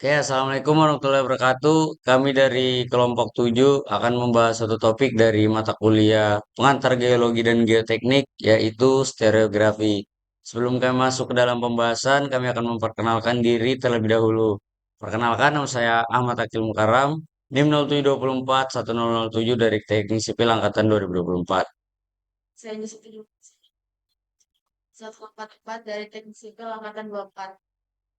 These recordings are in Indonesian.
Oke, Assalamualaikum warahmatullahi wabarakatuh. Kami dari kelompok 7 akan membahas satu topik dari mata kuliah pengantar geologi dan geoteknik, yaitu stereografi. Sebelum kami masuk ke dalam pembahasan, kami akan memperkenalkan diri terlebih dahulu. Perkenalkan, nama saya Ahmad Akil Mukaram, NIM 0724 1007 dari Teknik Sipil Angkatan 2024. Saya Yusuf 144 dari Teknik Sipil Angkatan 24.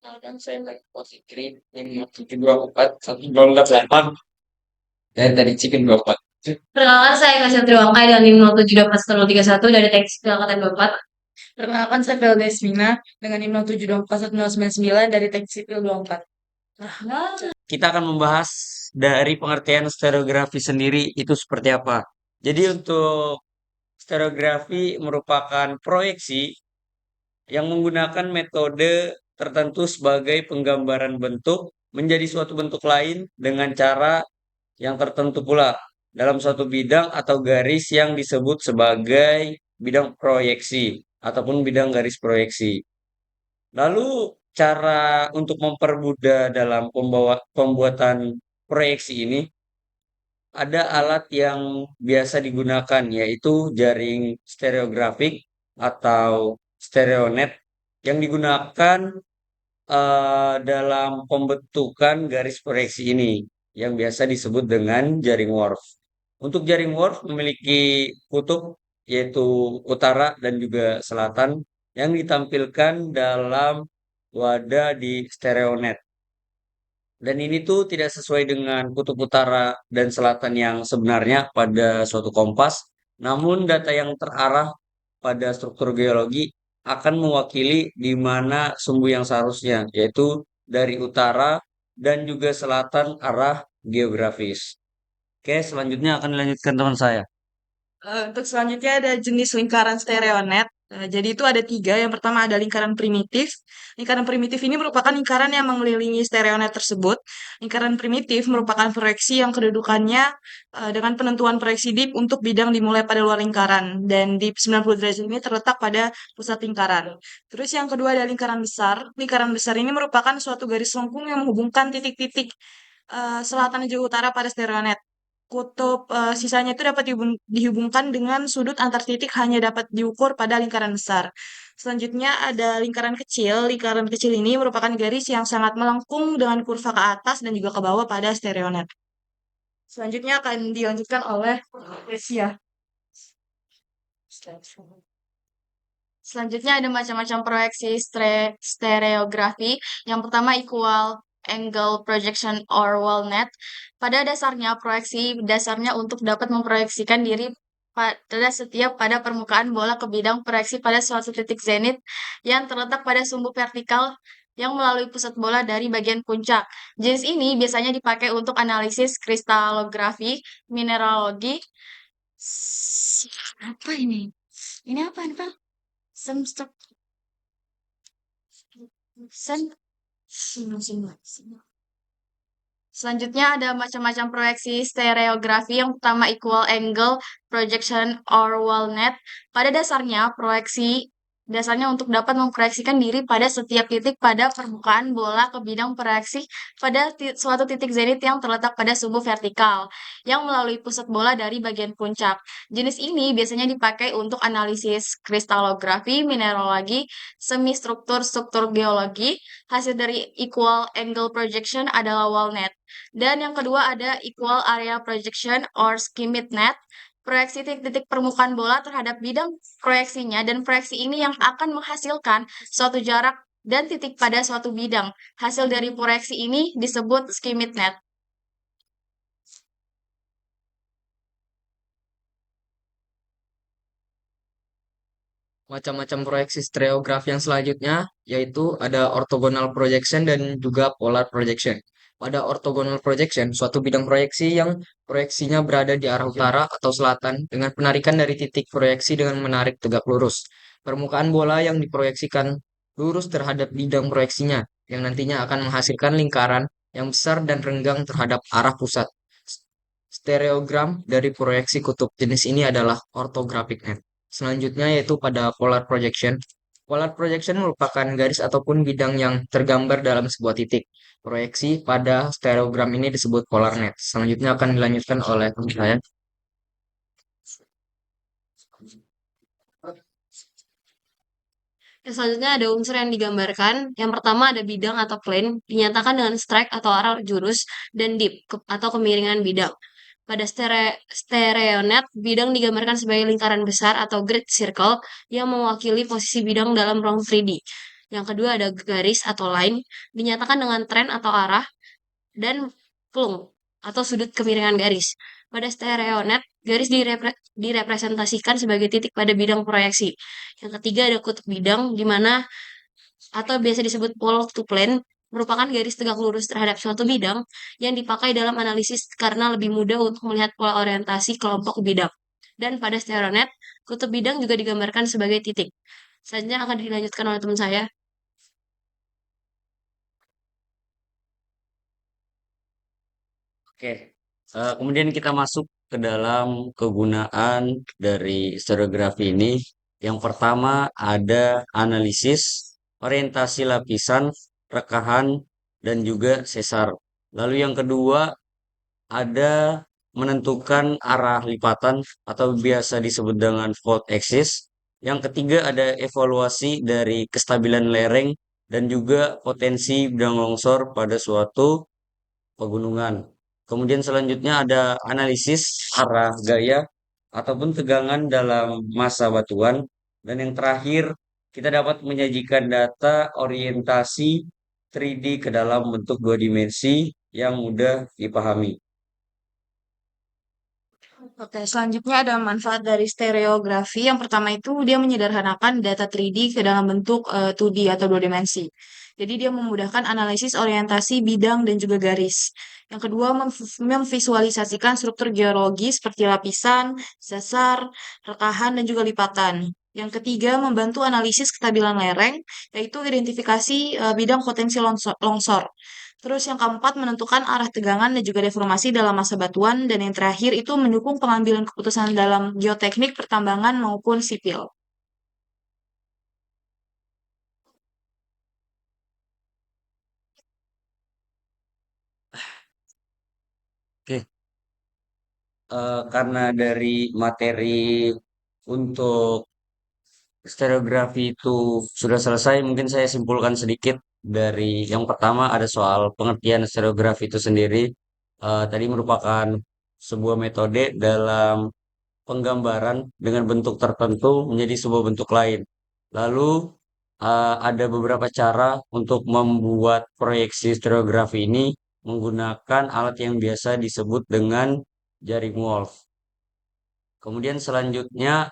Dan saya lagi positif yang 724 128 dari Chicken 24. Perkenalkan saya Kasih Triwangkai dengan NIM 07241031 dari Teknik Sipil Angkatan 24. Perkenalkan saya Felda Esmina dengan NIM 07241099 dari Teknik Sipil 24. Kita akan membahas dari pengertian stereografi sendiri itu seperti apa. Jadi untuk stereografi merupakan proyeksi yang menggunakan metode tertentu sebagai penggambaran bentuk menjadi suatu bentuk lain dengan cara yang tertentu pula dalam suatu bidang atau garis yang disebut sebagai bidang proyeksi ataupun bidang garis proyeksi. Lalu cara untuk mempermudah dalam pembuatan proyeksi ini ada alat yang biasa digunakan yaitu jaring stereografik atau stereonet yang digunakan dalam pembentukan garis proyeksi ini yang biasa disebut dengan jaring Worf. Untuk jaring Worf memiliki kutub yaitu utara dan juga selatan yang ditampilkan dalam wadah di stereonet. Dan ini tuh tidak sesuai dengan kutub utara dan selatan yang sebenarnya pada suatu kompas, namun data yang terarah pada struktur geologi akan mewakili di mana sumbu yang seharusnya, yaitu dari utara dan juga selatan arah geografis. Oke, selanjutnya akan dilanjutkan teman saya. Untuk selanjutnya ada jenis lingkaran stereonet. Jadi itu ada tiga. Yang pertama ada lingkaran primitif. Lingkaran primitif ini merupakan lingkaran yang mengelilingi stereonet tersebut. Lingkaran primitif merupakan proyeksi yang kedudukannya dengan penentuan proyeksi dip untuk bidang dimulai pada luar lingkaran. Dan dip 90 derajat ini terletak pada pusat lingkaran. Terus yang kedua ada lingkaran besar. Lingkaran besar ini merupakan suatu garis lengkung yang menghubungkan titik-titik selatan dan juga utara pada stereonet. Kutub sisanya itu dapat dihubungkan dengan sudut antar titik hanya dapat diukur pada lingkaran besar. Selanjutnya ada lingkaran kecil. Lingkaran kecil ini merupakan garis yang sangat melengkung dengan kurva ke atas dan juga ke bawah pada stereonet. Selanjutnya akan dilanjutkan oleh Lesia. Selanjutnya ada macam-macam proyeksi stereografi. Yang pertama equal angle projection or wall-net. Pada dasarnya proyeksi dasarnya untuk dapat memproyeksikan diri pada permukaan bola ke bidang proyeksi pada suatu titik zenit yang terletak pada sumbu vertikal yang melalui pusat bola dari bagian puncak. Jenis ini biasanya dipakai untuk analisis kristalografi, mineralogi. Apa ini? Ini apa, Pak? Semstuk sen Selanjutnya ada macam-macam proyeksi stereografi. Yang pertama equal angle projection or wall-net. Pada dasarnya dasarnya untuk dapat memproyeksikan diri pada setiap titik pada permukaan bola ke bidang proyeksi pada suatu titik zenit yang terletak pada sumbu vertikal yang melalui pusat bola dari bagian puncak. Jenis ini biasanya dipakai untuk analisis kristalografi, mineralogi, semi struktur geologi. Hasil dari equal angle projection adalah wall-net. Dan yang kedua ada equal area projection or skimit net. Proyeksi titik-titik permukaan bola terhadap bidang proyeksinya dan proyeksi ini yang akan menghasilkan suatu jarak dan titik pada suatu bidang. Hasil dari proyeksi ini disebut skimit net. Macam-macam proyeksi stereografi yang selanjutnya yaitu ada orthogonal projection dan juga polar projection. Pada orthogonal projection, suatu bidang proyeksi yang proyeksinya berada di arah utara atau selatan dengan penarikan dari titik proyeksi dengan menarik tegak lurus. Permukaan bola yang diproyeksikan lurus terhadap bidang proyeksinya yang nantinya akan menghasilkan lingkaran yang besar dan renggang terhadap arah pusat. Stereogram dari proyeksi kutub jenis ini adalah orthographic net. Selanjutnya yaitu pada polar projection. Polar projection merupakan garis ataupun bidang yang tergambar dalam sebuah titik. Proyeksi pada stereogram ini disebut polar net. Selanjutnya akan dilanjutkan oleh teman saya. Yang selanjutnya ada unsur yang digambarkan. Yang pertama ada bidang atau plane, dinyatakan dengan strike atau arah jurus, dan dip atau kemiringan bidang. Pada stereonet, bidang digambarkan sebagai lingkaran besar atau grid circle yang mewakili posisi bidang dalam ruang 3D. Yang kedua ada garis atau line, dinyatakan dengan tren atau arah, dan plung atau sudut kemiringan garis. Pada stereonet, garis direpresentasikan sebagai titik pada bidang proyeksi. Yang ketiga ada kutub bidang, di mana atau biasa disebut pole to plane, merupakan garis tegak lurus terhadap suatu bidang yang dipakai dalam analisis karena lebih mudah untuk melihat pola orientasi kelompok bidang. Dan pada stereonet, kutub bidang juga digambarkan sebagai titik. Selanjutnya akan dilanjutkan oleh teman saya. Oke. Kemudian kita masuk ke dalam kegunaan dari stereografi ini. Yang pertama ada analisis, orientasi lapisan, rekahan, dan juga sesar. Lalu yang kedua ada menentukan arah lipatan atau biasa disebut dengan fault axis. Yang ketiga ada evaluasi dari kestabilan lereng dan juga potensi bidang longsor pada suatu pegunungan. Kemudian selanjutnya ada analisis arah gaya ataupun tegangan dalam masa batuan. Dan yang terakhir, kita dapat menyajikan data orientasi 3D ke dalam bentuk dua dimensi yang mudah dipahami. Oke, selanjutnya ada manfaat dari stereografi. Yang pertama itu dia menyederhanakan data 3D ke dalam bentuk 2D atau dua dimensi. Jadi dia memudahkan analisis orientasi bidang dan juga garis. Yang kedua, memvisualisasikan struktur geologi seperti lapisan, sesar, rekahan, dan juga lipatan. Yang ketiga, membantu analisis kestabilan lereng, yaitu identifikasi bidang potensi longsor. Terus yang keempat, menentukan arah tegangan dan juga deformasi dalam masa batuan. Dan yang terakhir itu mendukung pengambilan keputusan dalam geoteknik, pertambangan maupun sipil. Oke, karena dari materi untuk stereografi itu sudah selesai, mungkin saya simpulkan sedikit dari yang pertama ada soal pengertian stereografi itu sendiri. Tadi merupakan sebuah metode dalam penggambaran dengan bentuk tertentu menjadi sebuah bentuk lain. Lalu ada beberapa cara untuk membuat proyeksi stereografi ini menggunakan alat yang biasa disebut dengan jaring Wolf. Kemudian selanjutnya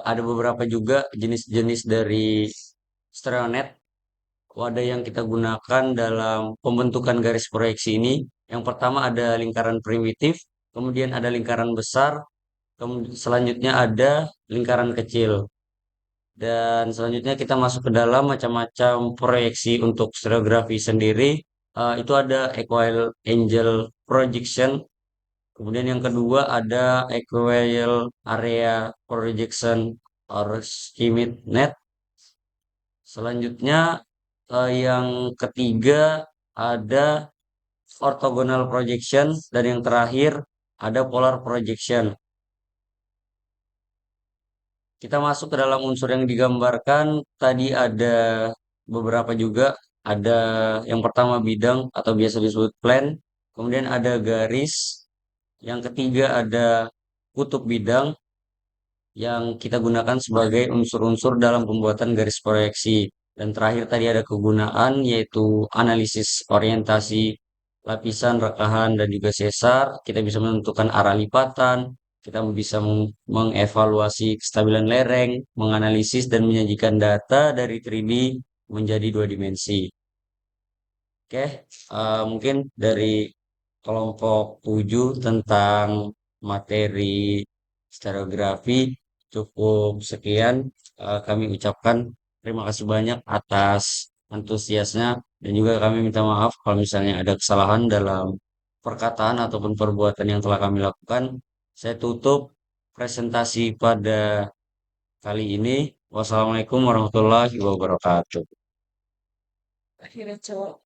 ada beberapa juga jenis-jenis dari stereonet wadah yang kita gunakan dalam pembentukan garis proyeksi ini. Yang pertama ada lingkaran primitif, kemudian ada lingkaran besar, kemudian selanjutnya ada lingkaran kecil. Dan selanjutnya kita masuk ke dalam macam-macam proyeksi untuk stereografi sendiri. Itu ada equal angle projection. Kemudian yang kedua ada equal area projection or schemit net. Selanjutnya yang ketiga ada orthogonal projection dan yang terakhir ada polar projection. Kita masuk ke dalam unsur yang digambarkan. Tadi ada beberapa juga. Ada yang pertama bidang atau biasa disebut plane. Kemudian ada garis. Yang ketiga ada kutub bidang yang kita gunakan sebagai unsur-unsur dalam pembuatan garis proyeksi. Dan terakhir tadi ada kegunaan yaitu analisis orientasi lapisan, rekahan, dan juga sesar. Kita bisa menentukan arah lipatan, kita bisa mengevaluasi kestabilan lereng, menganalisis dan menyajikan data dari 3D menjadi dua dimensi. Oke, mungkin dari kelompok 7 tentang materi stereografi cukup sekian. Kami ucapkan terima kasih banyak atas antusiasnya dan juga kami minta maaf kalau misalnya ada kesalahan dalam perkataan ataupun perbuatan yang telah kami lakukan. Saya tutup presentasi pada kali ini. Wassalamualaikum warahmatullahi wabarakatuh. Akhirnya cowok.